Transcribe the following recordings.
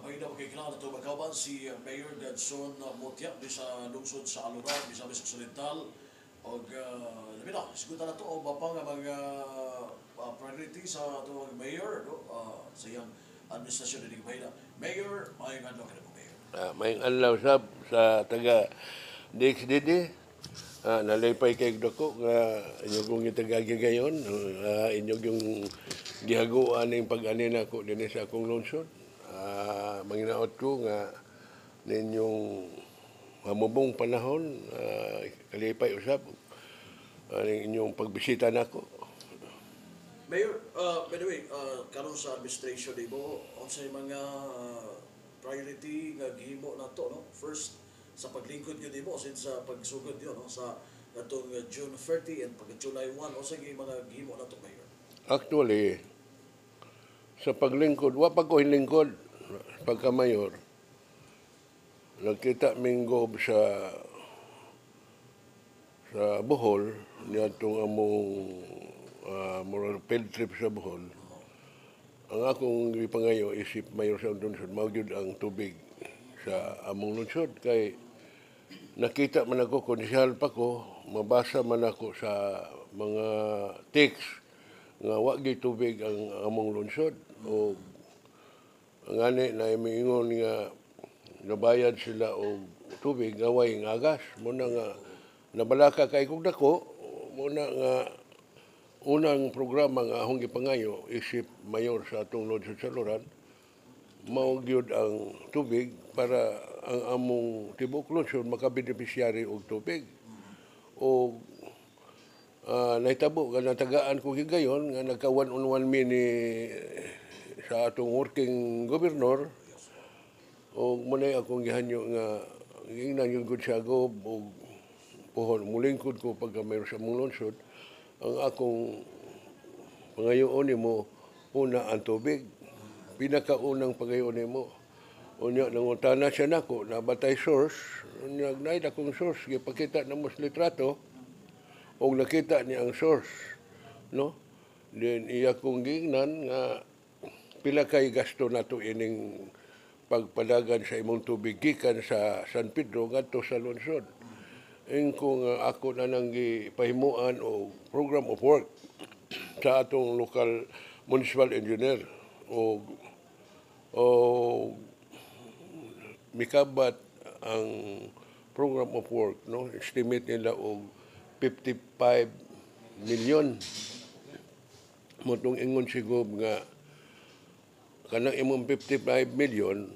Pagina magkailangan ito magkaban si Mayor Gadson Motia di sa lungsod sa Aluran, di sa Miss Occidental. O labi na, sigutan na ito o bapa nga mga priority sa itong mayor no? Sa iyang administrasyon din Bahina. Mayor, may nga ka na po, Mayor. May anlaw sab sa taga DXDD. Nalaypay kay dako nga inyo kong itagagi gayon. Inyo yung gihaguan ng pag-anin ako din sa akong lungsod. Manginaot ko nga ninyong mamubong panahon, kalipay usap, inyong pagbisita nako. Mayor, by the way, karon sa administration mo, unsay mga priority nga gihimo nato no? First sa paglingkod gyud mo since sa pagsugod yun no? Sa atong June 30 and pag July 1 unsay mga gihimo nato, Mayor? Actually, sa paglingkod, wapag ko hinlingkod, pagka-mayor, nagkita minggob sa Bohol, niyatong among moral field trip sa Bohol. Ang akong ipangayo isip mayor sa lungsod, mawgyud ang tubig sa among lungsod. Kay nakita man ako, konsyal pa ko, mabasa man ako sa mga text nga wa gyud tubig ang among lungsod. O ngani na imiingon nga nabayad sila og tubig nga way ngagas. Muna nga nabalaka kay kung dako, muna nga unang programa nga akong gipangayo isip mayor sa atong lungsod sa Loran, mao gyud ang tubig para ang among tibok lungsod makabenepisyari og tubig. O nahitabo nga natagaan ko higayon nga nagka one-on-one mi ni sa atong working gobernador o munay akong gihanyo nga ingnan yung good siya go o pohon mulingkod ko pagka mayroon sa mong lungsod. Ang akong pangayoon mo una ang tubig, pinakaunang pangayoon mo. Unya nangutana siya nako na batay source, nagnay akong source gipakita na mos litrato o nakita niya ang source, no? Then iya kong gingnan nga pila kay gasto nato ining pagpadagan sa imong tubig gikan sa San Pedro ngadto sa lungsod. Kung ako na nang gipahimuan o program of work sa atong local municipal engineer o mikabat ang program of work, no? Estimate nila og 55 million. Motong ingon sigub nga kanang imong 55 million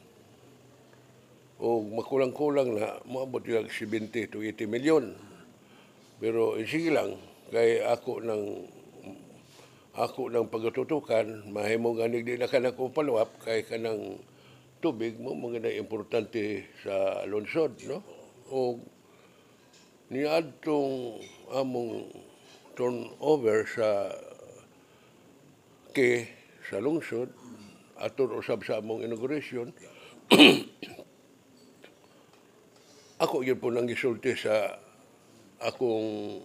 o makulang-kulang na moabot yung 70 to 80 million. Pero sige lang kay ako ng pagtutukan mahimo ganig di na kanako paluwap kay kanang tubig mo mga na importante sa lungsod, no? O niadtong among turnover sa sa lungsod aton usab sa among inauguration ako yun po nang gisulti sa akong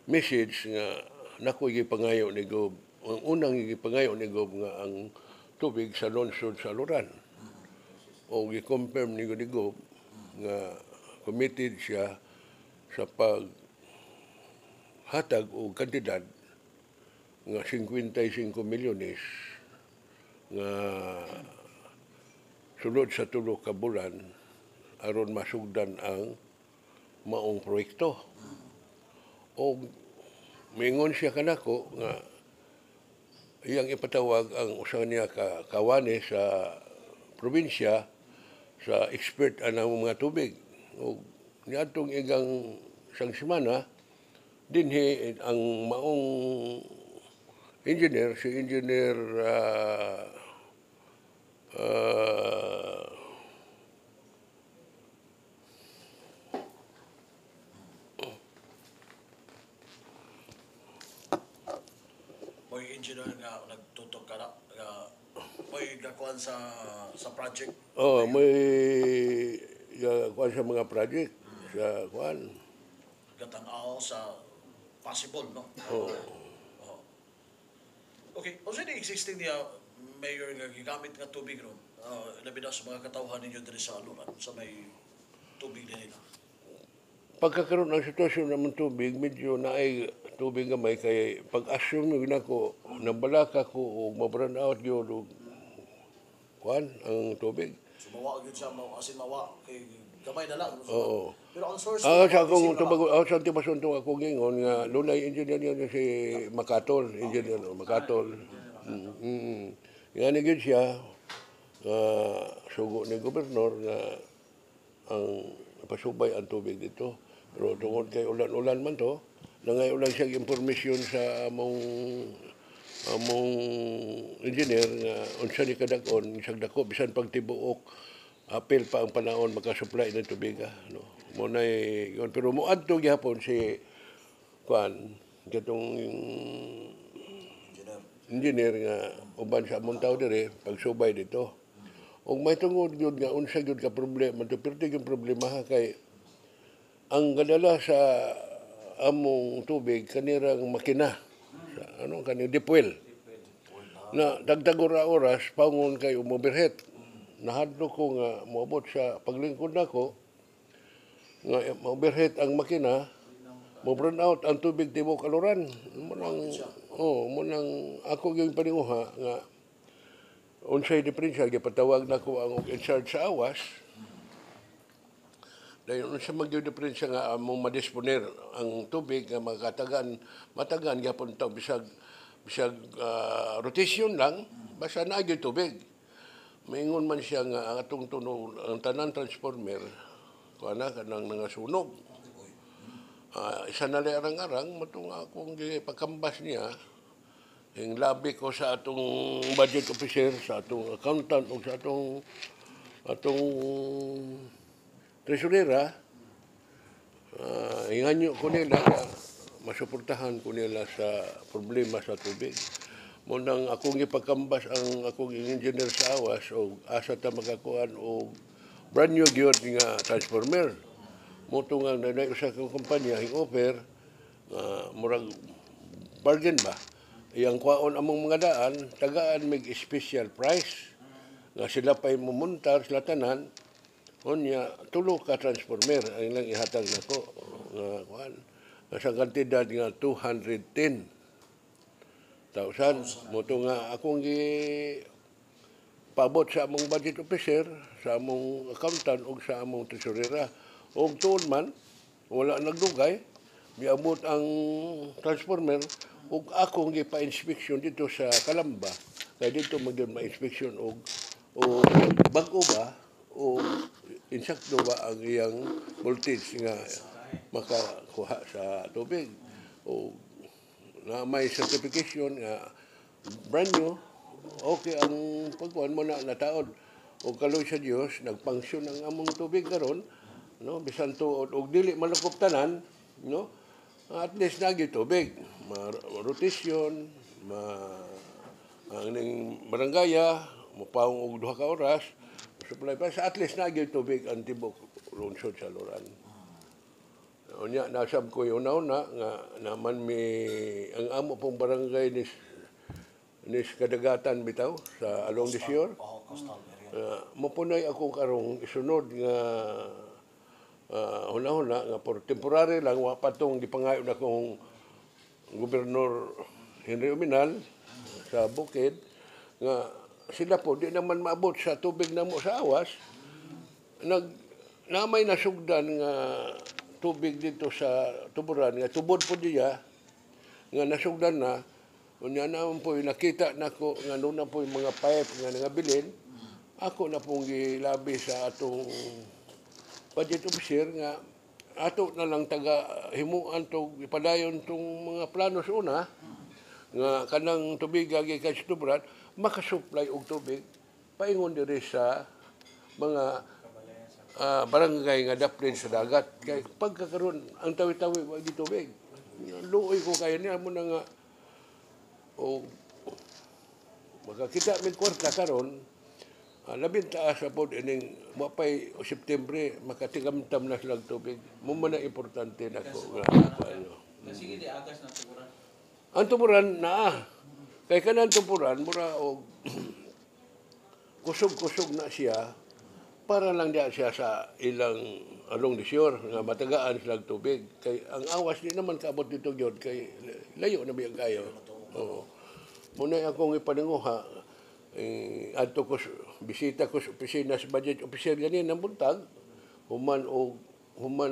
message nga nako gipangayo ni Gob. Ang unang gipangayo ni Gob nga ang tubig sa lungsod sa Loran. O gi-confirm ni Gob nga committed siya sa paghatag o kantidad nga 55 milyones nga sulod sa tulo ka bulan aron masugdan ang maong proyekto. O mingon siya kanako nga iyang ipatawag ang usa niya ka kawani sa probinsya sa expert anang mga tubig. O niadtong igang isang semana dinhi ang maong engineer, si engineer May engineer nga nagtutok ka na nga may gakuan sa project. may kuan sa mga project sa kuan. Gatanaw sa possible, no? Oh. Okay. Also, the existing niya, Mayor nga gigamit nga tubig ron. Labi na sa mga katawhan ninyo diri sa Aluran sa may tubig din nila. Pagkakaroon ng sitwasyon naman tubig, medyo naay tubig gamay kay pag-assume na ko nabalaka ko o ma-burn out yun o kuan ang tubig. So mawa gyud siya asin mawa kay gamay na lang. Oo. Pero ang source Sa akong tubag, sa tibason to ako gingon nga lunay engineer yun si Makatol, engineer Makatol. Nga ni gyud siya sugo ni gobernador nga ang pasubay ang tubig dito. Pero tungod kay ulan-ulan man to, nangay ulan siya impormasyon sa among engineer nga unsa ni kadak-on isang dako bisan pag tibuok apil pa ang panahon makasupply ng tubig no. Mo nay yun pero mo adto gyapon si kuan katong engineer nga uban sa among tao dire pagsubay dito. Og may tungod gyud nga unsa gyud ka problema to perti yung problema kay ang gadala sa among tubig kanirang makina sa kanang dipwel na dagdag oras pangon kay umoverhead nahadlo ko nga moabot sa paglingkod nako nga overhead ang makina mo burn out ang tubig tibok Aluran mo nang ako gyud paninguha nga unsay diferensya gipatawag nako ang in charge sa awas dahil unsa magyo diferensya nga among madisponer ang tubig nga matagan gyapon taw bisag rotation lang basta na gyud tubig. Maingon man siya nga ang atong tunog ang tanan transformer kuana kanang nangasunog. Isa na arang-arang matong akong pagkambas niya ang labi ko sa atong budget officer, sa atong accountant o sa atong tresurera, inganyo ko nila masuportahan ko nila sa problema sa tubig. Munang akong ipagkambas ang akong engineer sa awas o asa ta makakuan o brand new gyud nga transformer. Moto nga na usa ka kumpanya hing offer murag bargain ba. Iyang kwaon among mga daan tagaan mig special price nga sila pay mumuntar sila tanan unya tulo ka transformer ang ilang ihatag nako nga kuan sa kantidad nga 210,000 moto nga akong paabot sa among budget officer sa among accountant ug sa among tesorera ug tuon man wala nagdugay miabot ang transformer ug akong gipa-inspeksyon dito sa Calamba kay dito magyud ma-inspeksyon og bag-o ba o insakto ba ang iyang voltage nga makakuha sa tubig o na may certification nga brand new okay ang pagkuhan mo na nataod o kaloy sa Dios nagpangsyon ang among tubig karon no bisan tuod og dili malakop tanan no at least nagi tubig rotation ang ning barangaya mopawong og 2 ka oras supply pa sa at least nagi tubig ang tibok lungsod sa Aluran. Unya nasab ko una-una nga naman ang amo pong barangay nis kadagatan bitaw sa along the shore. Mapunay ako karong isunod nga una-una nga for temporary lang wa patong gipangayo na kong Gobernador Henry Uminal sa Bukid nga sila po di naman maabot sa tubig namo sa awas namay nasugdan nga tubig dito sa tuburan nga tubod po diya nga nasugdan na unya naman po nakita nako nga nuna po yung mga pipe nga nangabilin ako na pong gilabi sa atong budget officer nga ato na lang taga himuan to ipadayon tong mga plano sa una nga kanang tubig gikan sa tuburan makasupply og tubig paingon diri sa mga barangay nga daplin sa dagat kay pagkakaroon ang tawi-tawi wa di tubig luoy ko kaya niya mo na nga o makakita mig kwarta karon labing taas sa pod ining mapay September makatigamtam na sila tubig mo man ang importante nako nga ano sige di agas na tuburan ang tuburan na kay kanang tuburan mura og kusog-kusog na siya para lang diya siya sa ilang along the shore nga matagaan sila tubig. Kay ang awas di naman kaabot dito gyud kay layo na biyang kayo. Oo. Muna akong ipanunguha adto ko bisita ko sa opisina sa budget officer ganin ng buntag human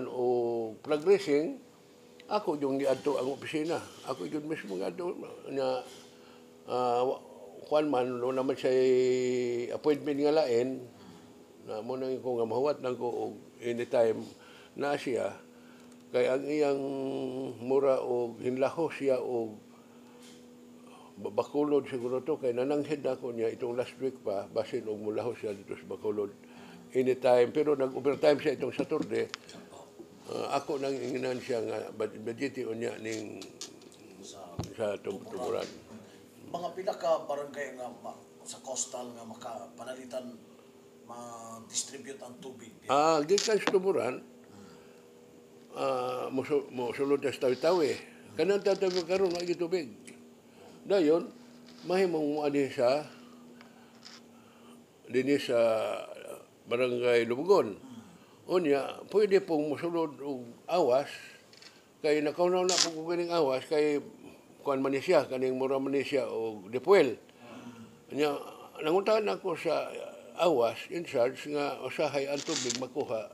o progressing ako yung giadto ang opisina. Ako yun mismo giadto na kuan man no naman siya appointment nga lain na mo nang ko nga mahuwat nang ko og anytime na siya kay ang iyang mura og hinlaho siya og Bacolod siguro to kay nananghid ako niya itong last week pa basin og mulaho siya dito sa Bacolod anytime pero nag-overtime siya itong Saturday. Ako nang inginan siya nga budget niya ning sa Tuburan. Mga pila ka barangay nga sa coastal nga makapanalitan ma-distribute ang tubig. Gikan sa Tuburan, mosulod na sa Tawi-Tawi. Kanang Tawi-Tawi karon lagi tubig. Dayon, mahimong mo sa dinis sa barangay Lubugon. Unya, pwede pong mosulod og awas kay nakaunaw na po ko kining awas kay kuan man ni siya kaning mura man ni siya og Dipuel. Nya nanguntahan ako sa awas in charge nga usahay ang tubig makuha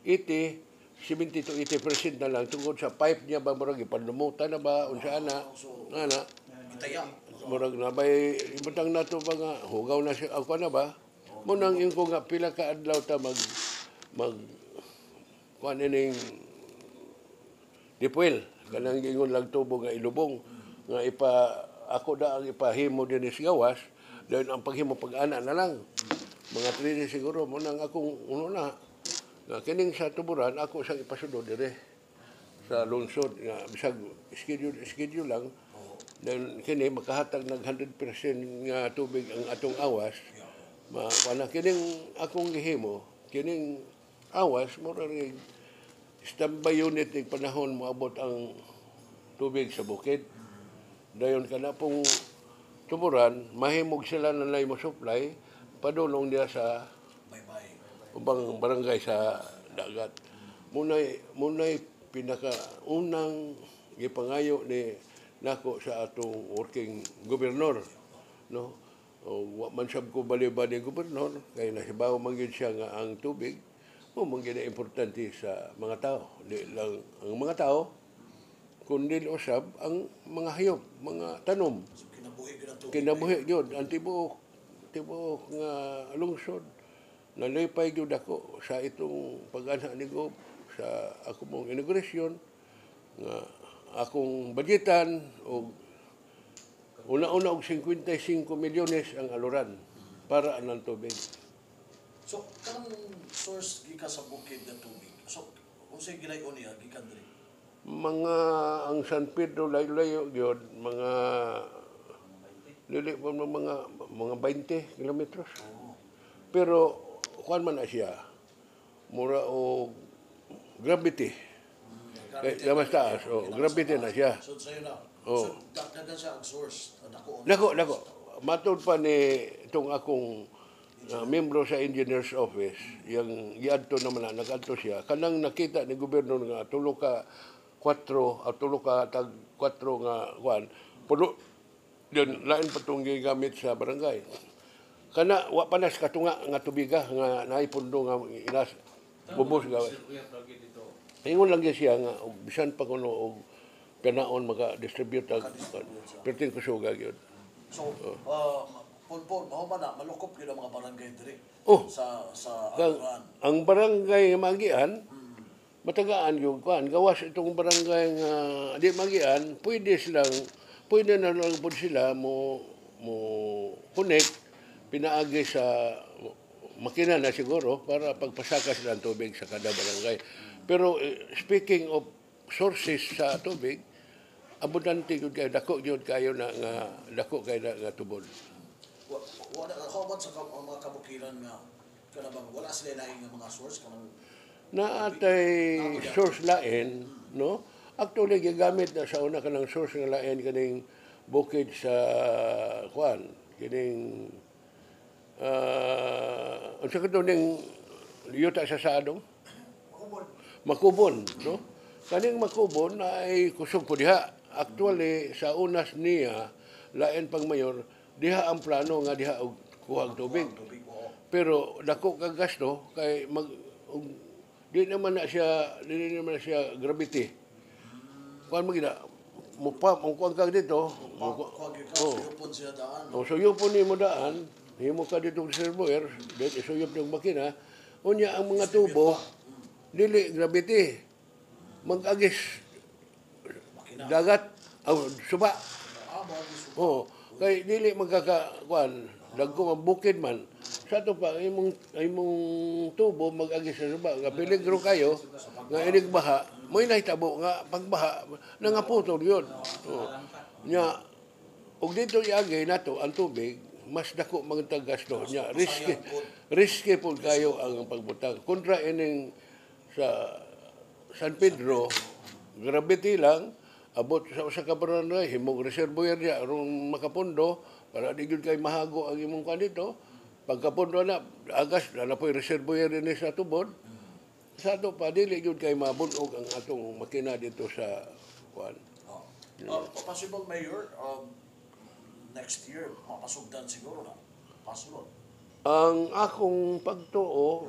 70 to 80% na lang tungkol sa pipe niya ba murag ipanlumutan na ba unsa ana Itaya. murag na bay ibutang nato ba nga hugaw na siya ako na ba mo nang ko nga pila ka adlaw ta mag kuan ining Dipuel kanang ingon lang tubo nga ilubong nga ako da ang ipahimo din sa gawas dahil ang paghimo pag-ana na lang mga 3 days siguro mo nang akong una na kining sa Tuburan ako sang ipasudod dire sa lungsod nga bisag schedule lang then kini makahatag nag 100% nga tubig ang atong awas kana kining akong gihimo kining awas mo rin standby unit ng panahon moabot ang tubig sa bukid. Dayon kana pong Tuburan, mahimog sila na mo supply padulong niya sa ubang barangay sa dagat. Munay pinakaunang gipangayo ni nako sa atong working gobernador, no? O wa man sab ko baliban ni gobernador kay nahibaw man gyud siya nga ang tubig mo man gyud importante sa mga tao. Di lang ang mga tao kundi usab ang mga hayop, mga tanom. Kinabuhi gyud ang tibuok nga lungsod nalipay gyud ako sa itong pag-ana ni Gob sa ako mong inauguration nga akong budgetan og una-una og 55 milyones ang aluran para anang tubig. So, kanang source gika sa bukid ng tubig. So, unsay gilayon niya gikan diri? Mga ang San Pedro layo-layo gyud mga mga 20 kilometros. Pero kuan man na siya. Mura o gravity. Gamas taas. Gravity na siya. So, sa'yo na. So, dagan siya ang source. Dako. Matod pa ni itong akong membro sa engineer's office, yung giadto naman na nag-adto siya, kanang nakita ni gobernador nga tulo ka 4 nga kuan puno din lain patong gigamit sa barangay. Kana wa panas katunga nga tubiga nga naipundo nga inas bubos gawas. Ingon lang siya nga bisan pa kuno og panaon maka-distribute ang perting kusuga gyud. So, Pulpul, mahuman na, malukop yun ang mga barangay diri sa Aluran. Ang barangay Magian, matagaan yung kuan. Gawas itong barangay nga di Magian, pwede na lang po sila mo connect, pinaagi sa makina na siguro para pagpasaka sila ng tubig sa kada barangay. Pero speaking of sources sa tubig, abundante yun kayo, dako yun kayo na nga, dako kayo na tubod. How much sa mga kabukiran nga kanabang wala sila laing mga source kanang naatay source lain, no? Actually gigamit na sa una kanang source nga lain kaning bukid sa kuan, kining Ang sa ning yuta sa sadong? Makubon, no? Kaning makubon ay kusog po diha. Actually, sa unas niya, lain pang mayor, diha ang plano nga diha og kuhag tubig. Tubig mo. Pero dako kag gasto kay di naman na siya gravity. Kuan mo gina mo kuan kag dito. Kuwag yung suyupon siya daan. O suyupon ni mo daan, himo ka dito sa reservoir, dito isuyop yung makina. Unya ang mga tubo dili gravity. Mag-agis dagat suba. Oh, kay dili magkakakuan dagko ang bukid man. Sa to pa imong tubo mag-agis sa suba nga peligro kayo nga inig baha, mo'y nahitabo nga pagbaha nangaputol yun. Oh. Nya og dito iagay nato ang tubig mas dako mga gasto nya risky po kayo ang pagbutang kontra ining sa San Pedro gravity lang abot sa usa ka barangay himong reservoir diya aron makapondo para di gyud kay mahago ang imong kan dito pagkapondo na agas na po'y reservoir ni sa tubod sa ato pa dili gyud kay mabunog ang atong makina dito sa kuan. Possible, Mayor, next year, mapasugdan siguro na. Possible. Ang akong pagtuo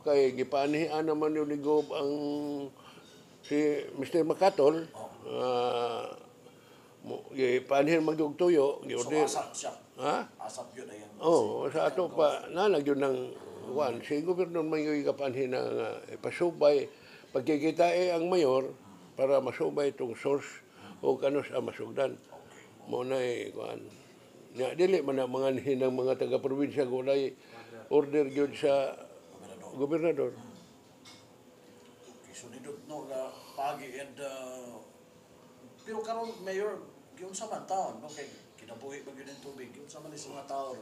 kay gipanihian naman yung ligob ang si Mr. Makatol gipanihin magdugtuyo So, giorder. asap siya. Ha? Asap yun ayan. Sa ato pa nalag yun ng kuan si gobernador man yung kapanhin na pasubay pagkikitae ang mayor para masubay itong source o kanos ang masugdan. Mo na kuan. Nya dili man na mga hinang mga taga-probinsya gulay order gyud sa gobernador. Okay, so nindot no nga pagi and pero karon Mayor, gyud sa man taon, no kay kinabuhi ba gyud ang tubig, gyud sa man is mga taon.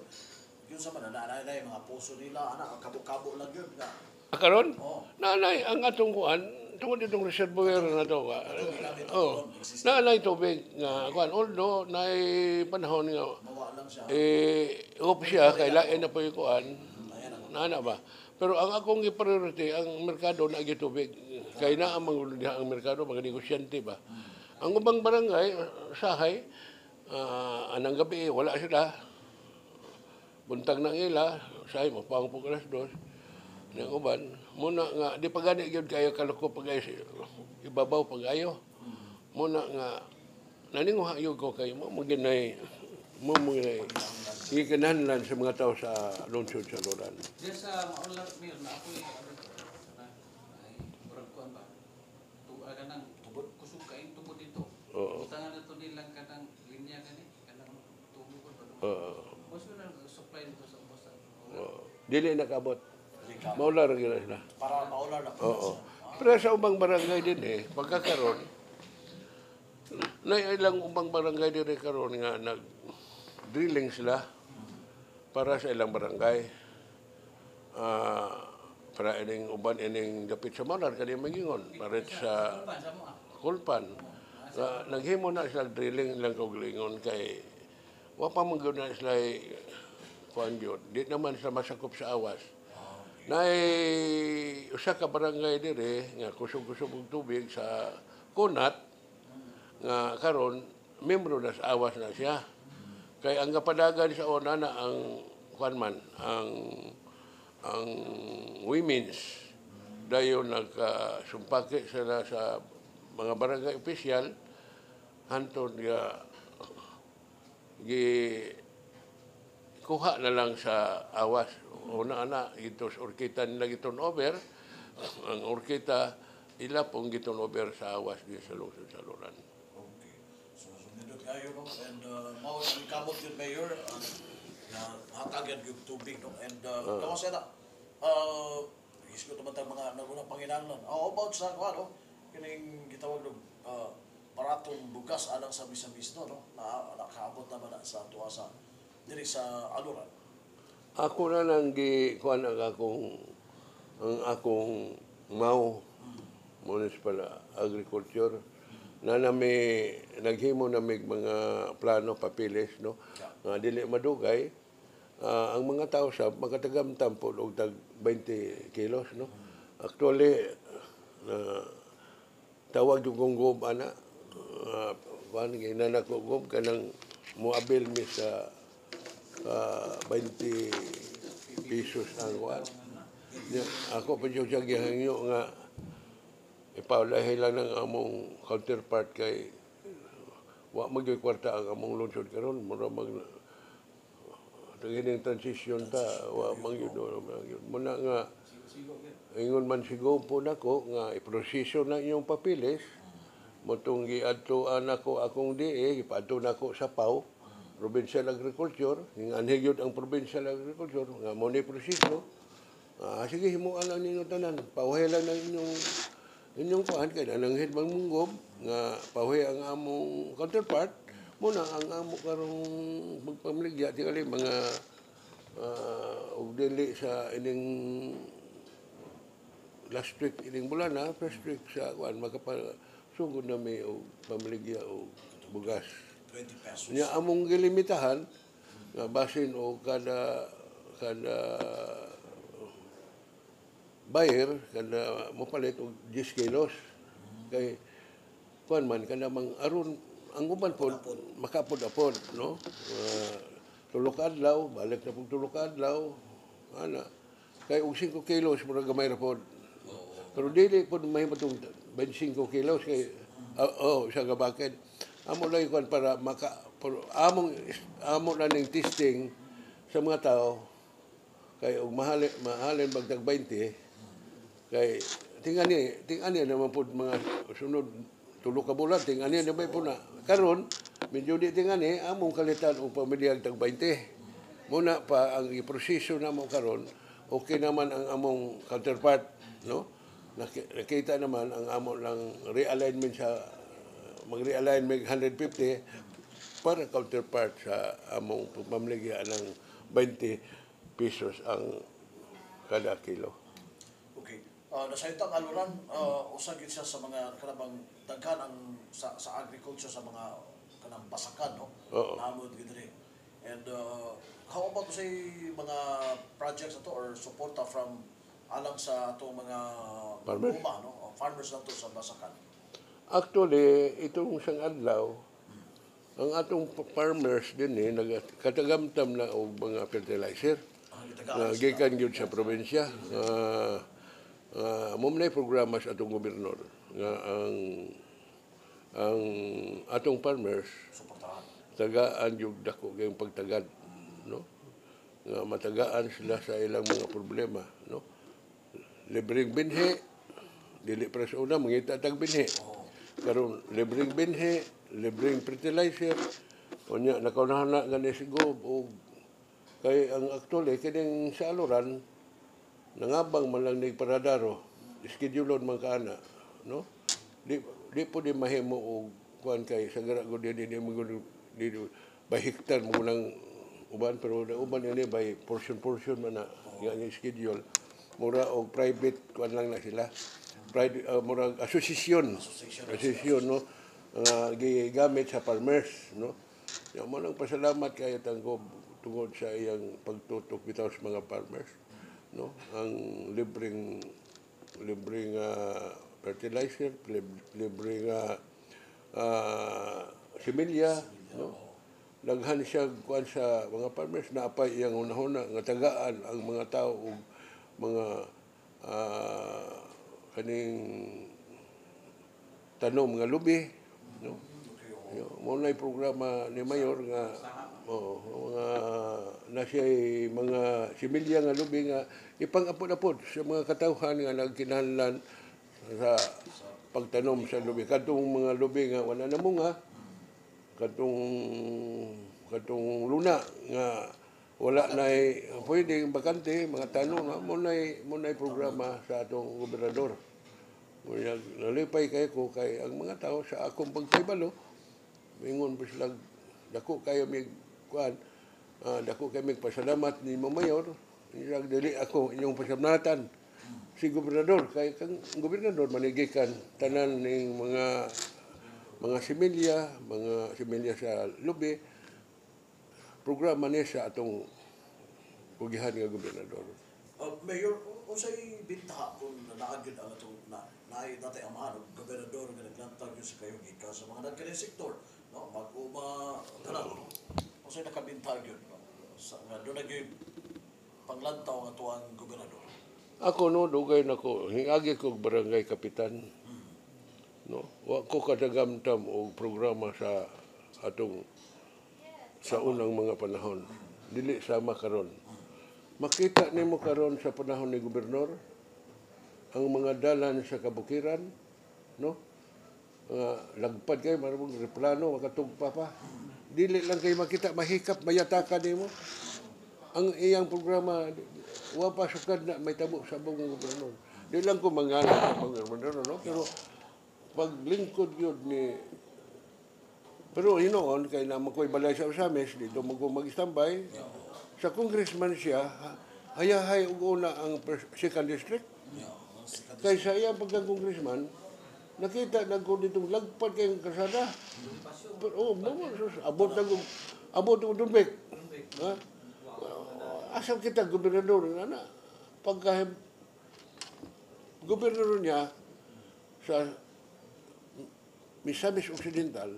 Gyud sa man na mga puso nila ana kabo-kabo lang gyud nga. Karon? Oh. Nanay ang atong kuan tungod itong reservoir na to. Nanay tubig nga kuan although nay panahon nga Mawa lang siya. off siya kay lain na po yung kuan. Nana ba? Pero ang akong i-priority ang merkado na gyud tubig. Kay naa ang diha ang merkado mga negosyante ba. Ang ubang barangay sahay anang gabi wala sila. Buntag nang ila, sahay mo pang alas 2. Nang uban muna nga di pa gani gyud kayo kaluko pagayo ibabaw pagayo. Muna nga naninguha yun ko kayo mo maginay ikinahanglan sa mga tao sa lungsod sa Loran. Diyan sa maular mayor na ako ay murag kuan ba? Kanang tubod kusog kain tubod dito. Oo. Utangan na to nilang kanang linya gani kanang tubod pa. Mas na supply dito sa bosa. Dili nakabot. Maular gila sila. Para maular na po. Oo. Pero sa ubang barangay din pagkakaroon, na ilang ubang barangay din karon nga nag-drilling sila para sa ilang barangay. Para ining uban ining dapit sa Maular kani mangingon para sa Kulpan. Naghimo na sila drilling ilang kaugalingon kay wa pa man gyud na sila kuan gyud. Di naman sila masakop sa awas. Nay usa ka barangay dire nga kusog-kusog og tubig sa Kunat nga karon membro na sa awas na siya. Kay ang kapadagan sa una na ang kuan man ang women's dayon nagsumpake sila sa mga barangay opisyal hantud nga kuha na lang sa awas. Una ito sa orkita nila giton over. Ang orkita ila pong giton over sa awas din sa lungsod sa Loran. Okay. So nindot kayo no and mao ang kamot yun Mayor na hatagan yung tubig no and kamu sa isko naman tayong mga nagunang panginahanglan. About sa kuan no kining gitawag og paratong bugas alang sa Misamis no na nakaabot naman na sa tuwa sa diri sa Aluran. Ako na lang kuan ang akong MAU Municipal Agriculture na naghimo na mig mga plano papilis no nga dili madugay ang mga tao sa makatagamtam po og tag 20 kilos, no? Actually, tawag yung kong gob, ana, kuhan, ginana ko gob, kanang muabil mi sa 20 pesos ang kuhan. Ako pa siya gihangyo nga, ipaulahi lang ng among counterpart kay wa magyoy kwarta ang among lungsod karon, mura mag Tagin transition ta, wa mangyud muna nga ingon man sigo po nako nga iproseso na inyong papilis motong giadtoan nako akong DA ipadto nako sa PAW Provincial Agriculture nganhi gyud ang Provincial Agriculture nga mo ni proseso sige himuan lang ninyo tanan pawahay lang ng inyong kuan kay anang head mangunggob nga pawahay ang among counterpart muna ang amo karong magpamaligya tingali mga og dili sa ining last week ining bulan na first week sa kuan makapasugod na may og pamaligya og bugas 20 pesos. nya among gilimitahan nga basin og kada buyer kada mopalit og 10 kilos kay kuan man kada mang aron ang uban po makapod-apod, no? Tulok adlaw, balik na pong tulok adlaw, ana. Kay og 5 kilos mura gamay ra pod. Pero dili pod mahimo tong 25 kilos kay sa gabakid. Amo lang kuan para amo na ning testing sa mga tao kay og mahalin bagtag 20 kay tingani naman pod mga sunod tulo ka bulan tingani na may puna karon medyo di tingani among kalitan og pamilyang tag 20 muna pa ang iproseso namo karon okay naman ang among counterpart, no? Nakita naman ang amo lang realignment sa mag-realign mig 150 para counterpart sa among pamamaligya ng 20 pesos ang kada kilo. Okay. Nasaytang aluran, usa gid siya sa mga kanabang daghan ang sa agriculture sa mga kanang basakan, no? Oo. Namod gid diri. And how about say mga projects ato or suporta from alang sa ato mga Farmers? luma, no? O farmers nato sa basakan. Actually, itong isang adlaw, ang atong farmers din nagkatagamtam na og mga fertilizer. Gikan gyud sa probinsya. Mo na programa sa atong gobernador nga ang atong farmers Suportahan. tagaan yung dako kayong pagtagad, no? Nga matagaan sila sa ilang mga problema, no? Libreng binhi, dili para sa una mangita tag binhi. Karon libreng binhi, libreng fertilizer, unya nakaunahan na gani siguro o kay ang actually kining sa aluran nangabang man lang ning paradaro, schedule man kaana, no? Di po di mahimo og kuan kay sagara gud di by hectare mo lang uban pero uban ini by portion man na yang schedule mura og private kuan lang na sila private mura association no gigamit sa farmers, no? Yang mo lang pasalamat kay tanggob tungod sa iyang pagtutok bitaw sa mga farmers, no? Ang libreng fertilizer, libreng similya, no? Daghan siya kuan sa mga farmers na apay iyang unahuna nga tagaan ang mga tao og mga kaning tanom nga lubi, no? Mo nay programa ni Mayor nga mga nasiya'y mga similya nga lubi nga ipang-apod-apod sa mga katawhan nga nagkinahanglan sa pagtanom sa lubi. Katong mga lubi nga wala na munga, katong luna nga wala na pwedeng bakante, mga tanong nga mo na programa sa atong gobernador. Nalipay ko kay ang mga tao sa akong pagkaibalo, mingon pa sila, dako kayo may kuan, dako kayo may pasalamat ni Mayor, dili ako inyong pasalamatan si gobernador, kay kang gobernador manigikan tanan ning mga similya sa lubi, programa niya sa atong pugihan nga gobernador. Mayor, unsay bintaha kung naagid ang atong naay dati amahan og gobernador nga naglantag yun sa kayo gika sa mga nagkaling sektor, no? Mag-uma tanan. Unsay nakabintag yun, no? Sa nga doon naging panglantaw nga tuwang gobernador. Ako no, dugay na ko, hingagi ko barangay kapitan. No? Wa ko kadagamtam og programa sa atong sa unang mga panahon. Dili sama karon. Makita nimo karon sa panahon ni gobernador ang mga dalan sa kabukiran, no? Lagpad kay marabong replano makatugpa pa. Dili lang kay makita mahikap mayataka nimo. Ang iyang programa wa pa sukad na may tabo sa buong gobernador. Di lang ko mangalan sa gobernador, no? Pero paglingkod yun ni pero hinoon kay na makoy balay sa Usamis dito mag-standby sa congressman siya hayahay og una ang second district kay sa iya pagka-congressman nakita nagko dito lagpad kay kasada pero abot ng Dunbek ha asam kita gobernador ana pagka gobernador niya sa Misamis Occidental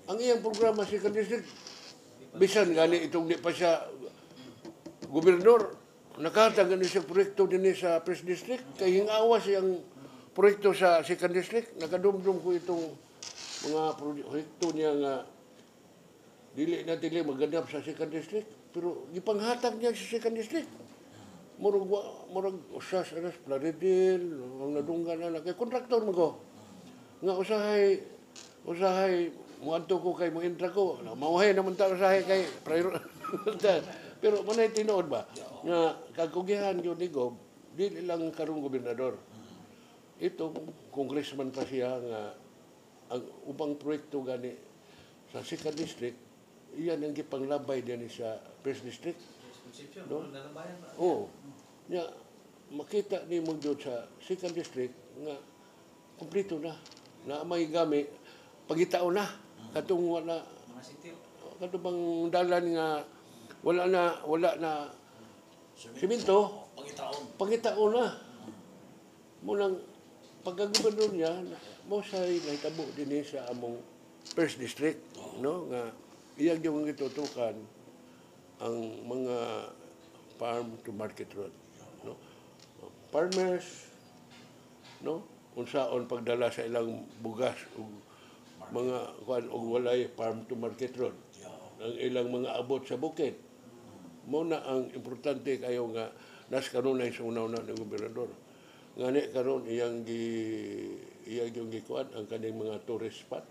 ang iyang programa sa second district bisan gani itong di pa siya gobernador nakatag ni siya proyekto din sa first district kay hingawa siyang proyekto sa second district nakadumdum ko itong mga proyekto niya nga dili na maganap sa second district pero gipanghatag niya sa second district murag usas anas Plaridel ang nadunggan na kay kontraktor mo ko nga usahay muadto ko kay mo entra ko mauhay naman ta usahay kay pero manay tinuod ba nga kagugihan yun ni Gob dili lang karong gobernador ito congressman pa siya nga ang ubang proyekto gani sa second district iyan ang gipanglabay din sa first district no? Nya makita ni mo jud sa second district nga kumpleto na may gami pagitao na katong wala katong bang dalan nga wala na simento pagitao na munang pagkagobernador niya mo say nahitabo dinhi sa among first district no nga iyang yung gitutukan ang mga farm to market road no farmers no unsaon pagdala sa ilang bugas ug mga kuan og walay farm to market road ang ilang mga abot sa bukid mo na ang importante kayo nga nas kanunay sa una-una ng gobernador ngani karon iyang yung gikuan ang kaning mga tourist spot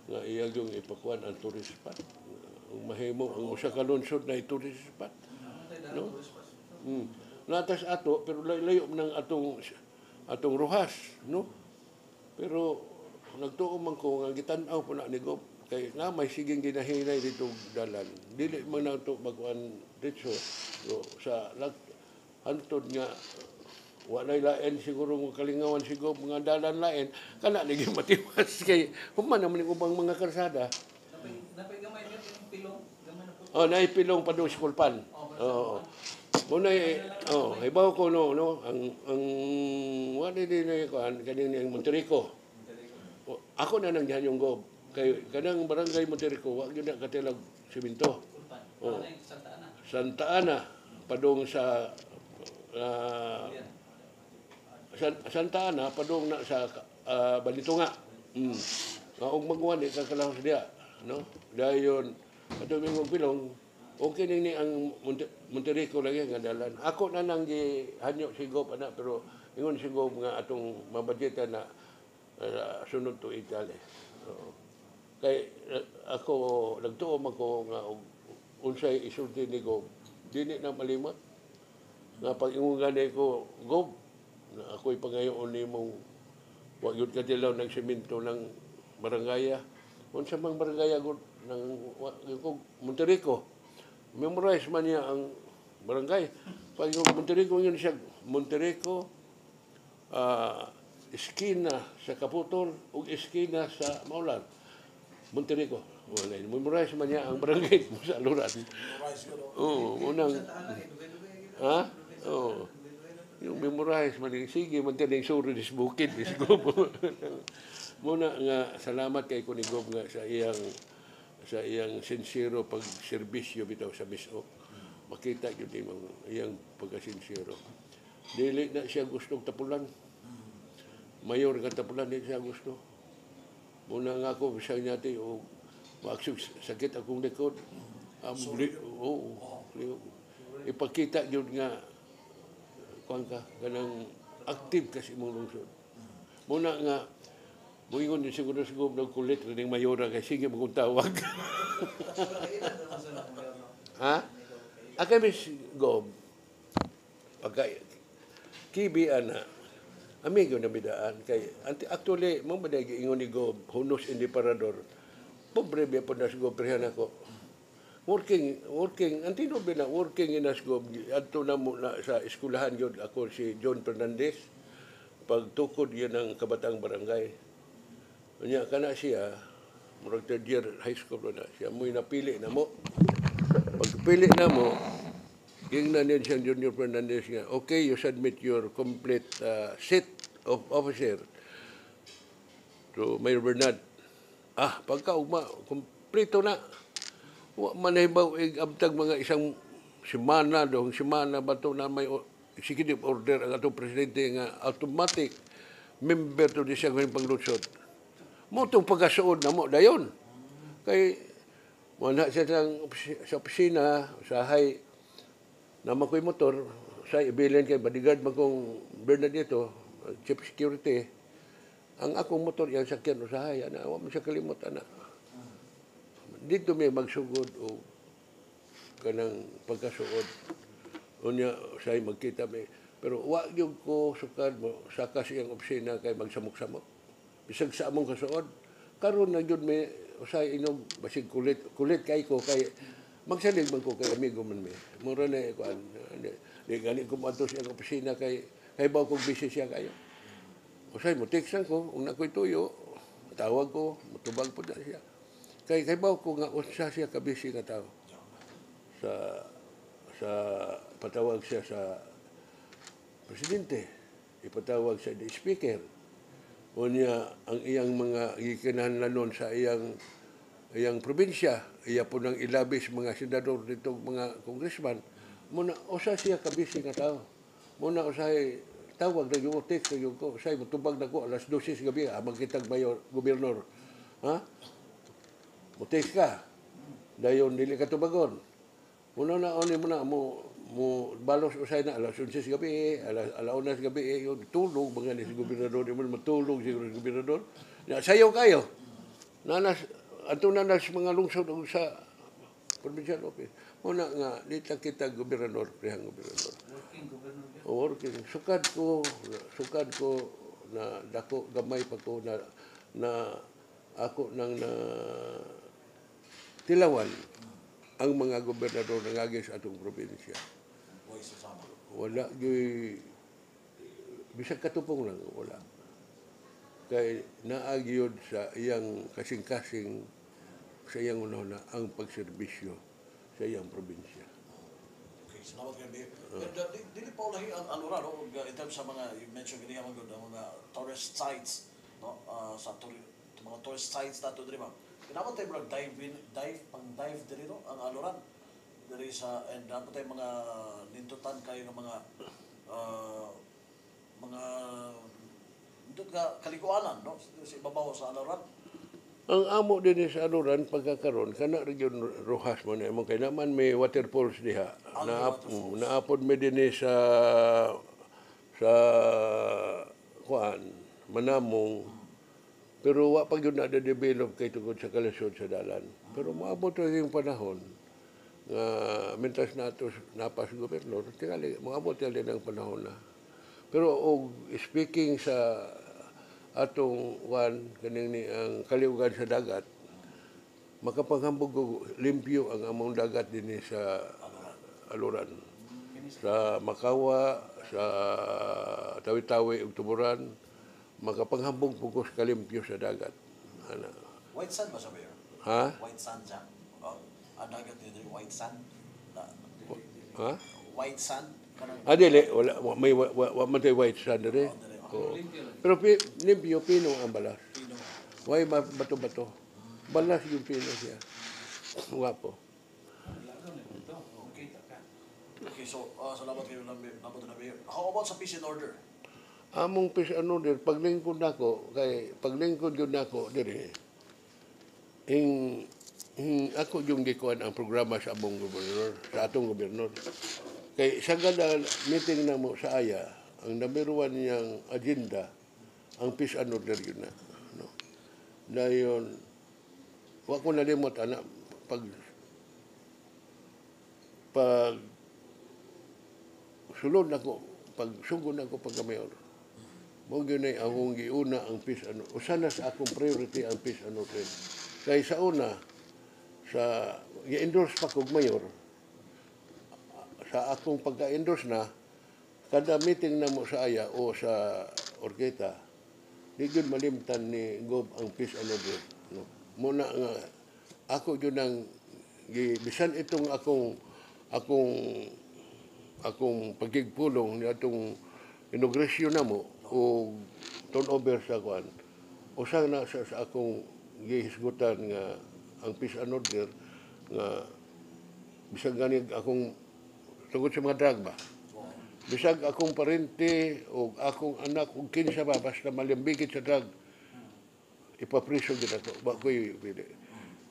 nga iyang yung ipakuan ang tourist spot ang mahimo ang usa ka lungsod na tourist spot no natas ato pero layo man atong Rojas no pero nagtuo man ko nga gitan-aw po na ni Gob kay nga may siging ginahinay dito dalan dili man na ito magkuan dito sa hantod nga walay lain siguro ng kalingawan siguro mga dalan lain kana naging matiwas kay human naman yung ubang mga karsada napay gamay niya yung pilong gamay na po naipilong pa doon si Kulpan muna ibaw ko no ang wala din na kuan kaning ang Monterico ako na nang dihan yung Gob kay kanang barangay Monterico wa gyud na katilag simento Santa Ana padung sa Santa Ana padung na sa Balitunga og magwan di kakalahos dia no dayon ato mingong pilong okay ni ang Monterico lagi nga dalan ako na nang gihanyo si Gob ana pero ingon si Gob nga atong mabudgetan na sunod to Italy kay ako nagtuo man ko nga unsay isulti ni Gob dili na malimot nga pag ingon gani ko Gob na ako'y pangayoon nimong wag yun katilaw ng semento ng barangaya unsa mang barangaya gud ng Monterico memorize man niya ang barangay pag yung Monterico yun siya Monterico eskina sa Kaputol ug eskina sa Maulan Monterico Wala. Memorize man niya ang barangay mo sa Aluran. Memorize yun, no? Oo, unang... Sa taala, dugay-dugay. Ha? Oo. Yung memorize man sige man tayo suri dis bukid dis muna nga salamat kay Kunigob nga sa iyang sincero pagserbisyo bitaw sa miso. Makita yun ang iyang pagkasincero. Dili na siya gustong tapulan. Mayor nga tapulan, di siya gusto. Muna nga ako, siya natin, maaksog sakit akong likod. Ipakita yun nga, kuhan ka, ganang active kasi mong lungsod. Muna nga, muingon din siguro ng kulit, rin mayora, kaya sige mong tawag. Ha? Akay Miss Gob, pagka kibian na, amigo na bidaan, kay actually, mong madagi ingon ni Gob, hunos hindi parador, pobre biya po na Gob, prihan ako. Working, antino ba na working in Gob, adto na mo na sa eskulahan yun, ako si John Fernandez, pagtukod yun ng kabatang barangay. Kanya ka na siya, murag third year high school na siya, mo'y napili na mo. Pagpili na mo, gingnan din siyang Junior Fernandez nga, okay, you submit your complete set of officer to Mayor Bernard. Pagka-ugma, kompleto na. Manahibaw, abtag mga isang semana ba ito na may executive order ang atong presidente nga automatic member to di siya ng panglusod. Mo itong pagkasuod na mo, dayon. Kay, wala siya sa opisina, usahay, naman ko'y motor, sa ibilin kay bodyguard magkong Bernard dito, chief security, ang akong motor, yung sakyan, usahay, huwag mo siya kalimot, Dito may magsugod o kanang pagkasuod. Unya, usahay magkita may. Pero wag yung ko sukad mo, saka siyang opisina kay magsamok-samok. Bisag sa among kasuod, karon na yun may usay inom basig kulit kay ko kay magsalig man ko kay amigo man may mura na kuan di gani ko adto siya sa opisina kay baw kog busy siya kayo usay mo textan ko ug na koy tuyo tawag ko motubag pud na siya kay baw ko nga usa siya ka busy nga tao sa patawag siya sa presidente ipatawag sa the speaker. Unya ang iyang mga gikinahanglanon sa iyang probinsya, iya po nang ilabis mga senador dito, mga congressman, muna usa siya kabisi nga tao. Muna usay tawag na yung text yung ko, usay mutubag na ko alas 12 gabi, magkitag mayor, gobernador. Ha? Mutext ka. Dayon dili ka tubagon. Muna na oni mo balos usay na alas 11 gabi, alas 1 gabi, yun, tulog mga ni si gobernador, yun matulog siguro si gobernador. Sayaw kayo. Ato nanas mga lungsod sa provincial office. Muna nga, dito kita gobernador, prihang gobernador. Working governor. Working. Sukad ko na dako gamay pa ko na ako nang na tilawan ang mga gobernador ng agis atong probinsya. Wala bisag katupong lang wala. Kay naagyod sa iyang kasing-kasing sa iyang unahuna ang pagserbisyo sa iyang probinsya. Okay, salamat kayo, Mayor. Dili pa ulahi ang alura, no? In terms sa mga, you mentioned ganyan mga tourist sites, no? Sa mga tourist sites nato diri ba? Kailangan tayo pang-dive diri, no? Ang aluran. Diri sa, and dapat tayo mga nintutan kayo ng mga nindot ka kaliguanan, no? Sa ibabaw sa aluran. Ang amo din sa aluran pagkakaroon kana region Rojas mo na mo kay naman may waterfalls diha. Naapod mi din sa kuan Manamong. Pero wa pa gyud na develop kay tungod sa kalasod sa dalan. Pero moabot yung panahon nga mentas nato napas gobernador tingali moabot din ang panahon na. Pero speaking sa atong kaning ni ang kaliugan sa dagat makapanghambog limpyo ang among dagat dinhi sa aluran sa Makawa sa Tawi-Tawi ug Tuburan makapanghambog pugos kalimpyo sa dagat White sand ba sa Mayor? Ha? White sand siya. Ang dagat nito, white sand. Ha? White sand. Kanang Dili, may man tayo white sand rin. Oo. Limpyo lang. Pero limpyo, pino ang balas. Pino. Way bato-bato. Balas yung pino siya. Wapo. Lagaw na ito. Makita ka. Okay, so salamat kayo ng Mayor. How about sa peace and order? Among peace and order, paglingkod nako, yun nako, diri, ako yung gikuan ang programa sa among gobernador, sa atong gobernador. Kay sa gada meeting na mo sa Aya, ang number one niyang agenda, ang peace and order yun na. No? Dayon, wa ko nalimot, anak, pag sulod nako, pag sugod nako pagka-mayor, mo gyud ay akong giuna ang peace and order. Usa na sa akong priority ang peace and order. Kay sa una, sa i-endorse pa kog mayor, sa akong pagka-endorse na, kada meeting na mo sa Aya o sa Orqueta, di gyud malimtan ni Gob ang peace and order. No? Muna nga, ako yun ang, bisan itong akong pagkigpulong ni atong inauguration na mo o turnover sa kwan, usa na sa akong gihisgutan nga ang peace and order nga bisag gani akong tungod sa mga drug ba, bisag akong parente o akong anak o kinsa ba basta malimbigit sa drug, ipapriso gid ako, ba ko'y pili.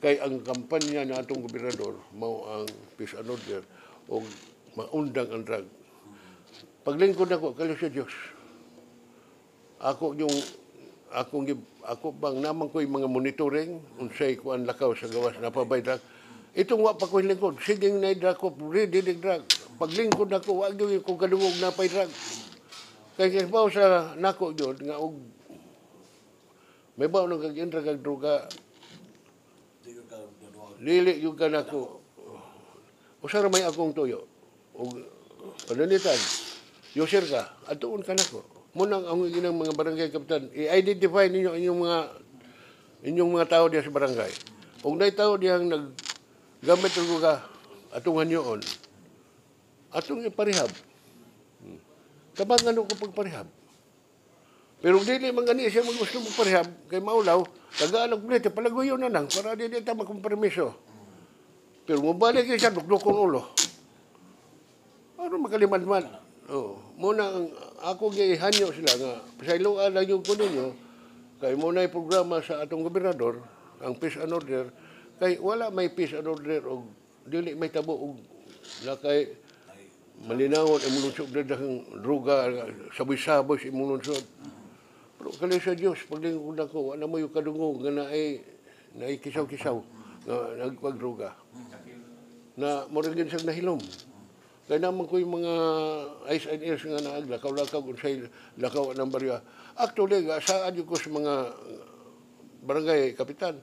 Kay ang kampanya na atong gobernador mao ang peace and order o maundang ang drug. Paglingkod ako kay sa Dios, ako bang naman ko'y mga monitoring unsay kuan lakaw sa gawas na pabay drug. Itong wa pa ko'y lingkod, siging na drug ko, ready drug. Paglingkod ako, wa gyud ko kadungog na pay drug. Kay kisbaw sa nako jud nga og may baw nang kag-indra kag droga, Di ka gaduha. lili yung ka nako. Usa ra may akong tuyo. Og pananitan, user ka, atuon ka nako. Munang ang ginang mga barangay kapitan, i-identify ninyo inyong mga tao diya sa barangay. Kung nay tao diyang naggamit ng droga, atong hanyoon, atong iparehab. Kabangan ko pagparehab. Pero dili man gani siya gusto magparehab kay maulaw, tagaan og plete palaguyon na lang para dili ta makompromiso. Pero mabalik siya dukdukon ulo. Ano makaliman-man. Oh, muna ako gihanyo sila nga pasayloan lang yung ko ninyo kay muna yung programa sa atong gobernador ang peace and order kay wala may peace and order og dili may tabo og lakay malinawon imong lunsod daghang droga saboy-saboy sa imong lunsod. Pero kali sa Dios paglingkod ako wala mo yung kadungog nga naay kisaw-kisaw nga nagpagdroga na moragin sa nahilom. Kaya naman ko yung mga eyes and ears nga lakaw-lakaw kung sa'yo lakaw ng barya. Actually, saan yung ko sa mga barangay kapitan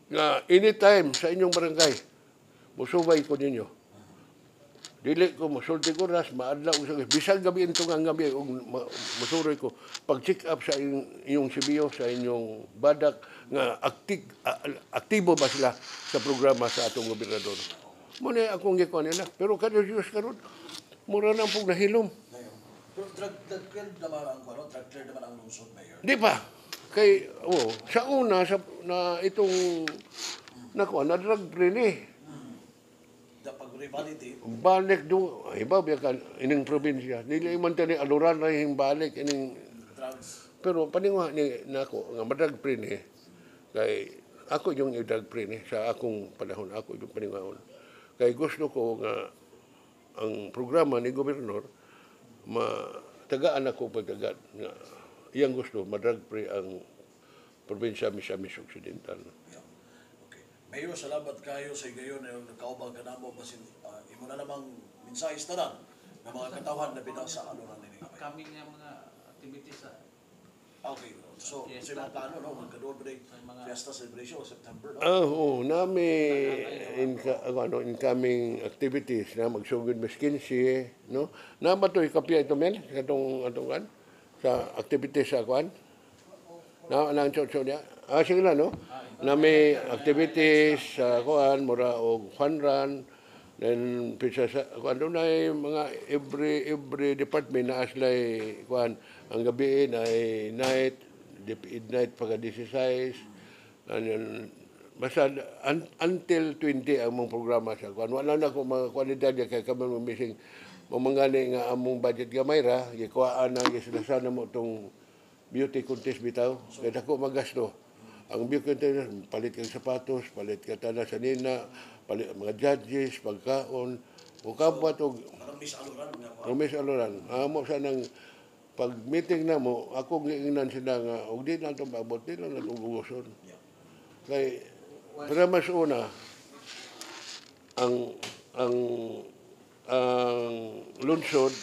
nga anytime sa inyong barangay, musubay ko ninyo. Dili ko masulti ko ras, maadla ko sa bisag gabi ito nga gabi, masuroy ko, pag-check up sa inyong sibiyo, sa inyong badak, nga aktibo ba sila sa programa sa atong gobernador. Muna akong gikuan nila. Pero kada Diyos karon mura na pong nahilom. Pero drug clear naman ang drug clear naman ang lungsod, Mayor. Di pa. Kay, sa una, na itong, nakuha, na drug free ni. Pag revalidate, Balik do, iba biya ka, ining probinsya. Dili man tani aluran na yung balik, ining, drugs, pero paningwa ni nako nga madrag free ni. Kay, ako yung i-drug free ni, sa akong panahon, ako yung paningwaon. Kay gusto ko nga ang programa ni gobernador matagaan ako pagkagat nga iyang gusto madrag free ang probinsya Misamis Occidental. yeah. Okay. Mayor, salamat kayo sa igayon na nagkaubang ka na mo basin imo na namang mensahe tanan ng mga katawhan na binasa ano na nini. Upcoming nga mga activities sa Okay. So, Yes, sa mga plano, no? Magka-doon ba Sa mga- fiesta celebration o September, no? Nami incoming activities na magsugod mas 15, no? Na ba to ikapya ito men katong kan sa activities sa kwan? Na ang chocho niya. Sige na no. na may activities sa kuan mura og fun run then pizza sa kuan doon ay mga every department na aslay kuan ang gabi ay night night pagka 16 and basta until 20 ang mong programa sa kuan wala na ko mga kwalidad kay kami missing mamangani nga among budget gamay ra gikuhaan na gislasan na mo tong beauty contest bitaw kay dako magasto ang beauty contest palit kang sapatos palit ka tana sa nina palit mga judges pagkaon o kapwa to Parang Miss Aluran nga ko. Romes Aloran amo sa nang pag meeting na mo ako giingnan sila nga og di na to maabot di na to bugoson kay pero mas una ang lungsod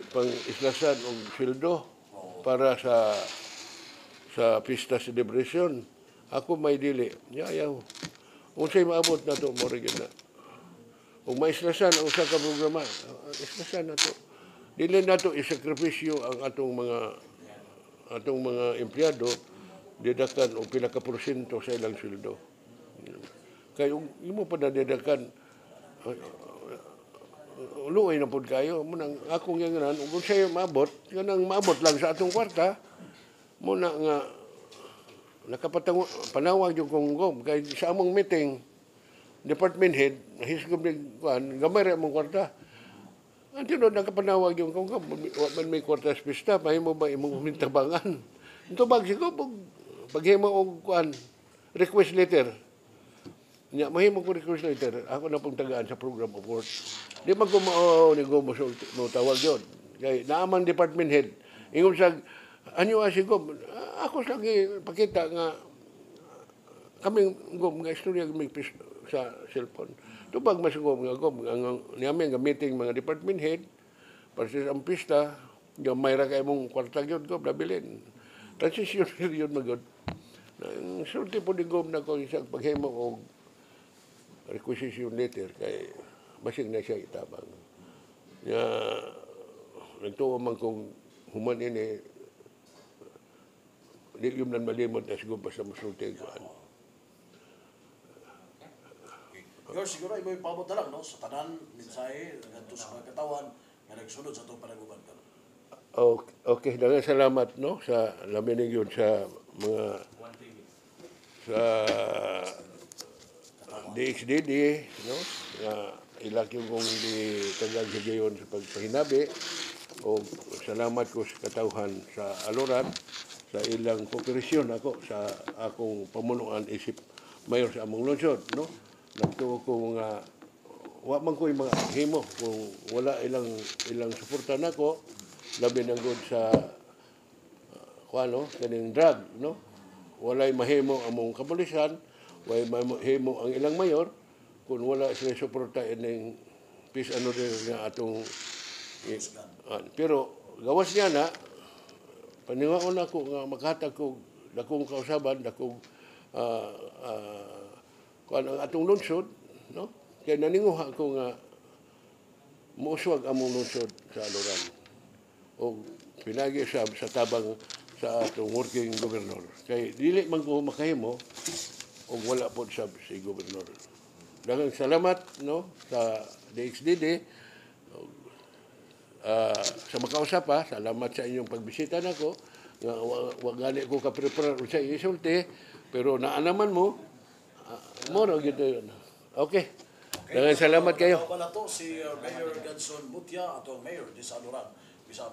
pang islasan og sweldo para sa pista celebration. Ako may dili. Yayaw. Unsay maabot na to mo rin na. Kung maislasan ang usa ka programa, islasan na to. Dili na to isakripisyo ang atong mga empleyado didakan og pila ka porsyento sa ilang sweldo. Kay imo pa na didakan luoy na pod kayo mo nang akong yanganan kung sa'yo maabot kanang maabot lang sa atong kwarta mo na nga panawag yung kong kay sa among meeting department head hisgob ni kuan gamay ra mong kwarta ang tinod nakapanawag yung kong man may kwarta sa pista mahimo ba imong mintabangan ito bag siguro paghimo og kuan request letter nya mahimo ko request letter ako na pong tagaan sa program of work di man ko ni go mo tawag yon kay naamang department head ingon sa anyo asigom ako sa pakita nga kami gom nga istorya may sa cellphone tubag masugom nga gom ang niami nga meeting mga department head para sa ang pista gamay ra kay mong kwarta gyud gom nabilin transition yun magod ang sulti po ni gom na ko isang paghimo og requisition letter kay basig na siya itabang. Nagtuo man kung human ini di yung nan malimot na siguro basta masulti ko. Siguro ay may pabot na lang no sa tanan mensahe ngadto sa mga katawan nga nagsunod sa itong panaguban karon. Okay, daghang salamat no sa lamin yun sa mga sa DXDD no nga ilaki kong di tagang higayon sa pagpahinabi o salamat ko sa katawhan sa Aloran sa ilang kooperasyon ako sa akong pamunuan isip mayor sa among lungsod no nagtuo ko nga wa man ko mga himo kung wala ilang suporta nako labi na gud sa kuano kaning drug no walay mahimo among kapulisan way mahimo ang ilang mayor kung wala sila suporta ining peace and order nga atong pero gawas niya na paniwaon ako nga maghatag ko dakong kausaban dakong kuan ang atong lungsod no kay naninguha ko nga muuswag among lungsod sa Aloran o pinagi sa tabang sa atong working governor kay dili man ko makahimo og wala po sa si gobernador. Daghang salamat no sa DXDD sa makausap pa. Salamat sa inyong pagbisita nako. Nga wa gali ko ka prepare sa isulti pero naanaman mo ra gid yun. Okay. Daghang salamat kayo. Pala to si Mayor Gadson Butya ato Mayor di sa Aluran. Bisa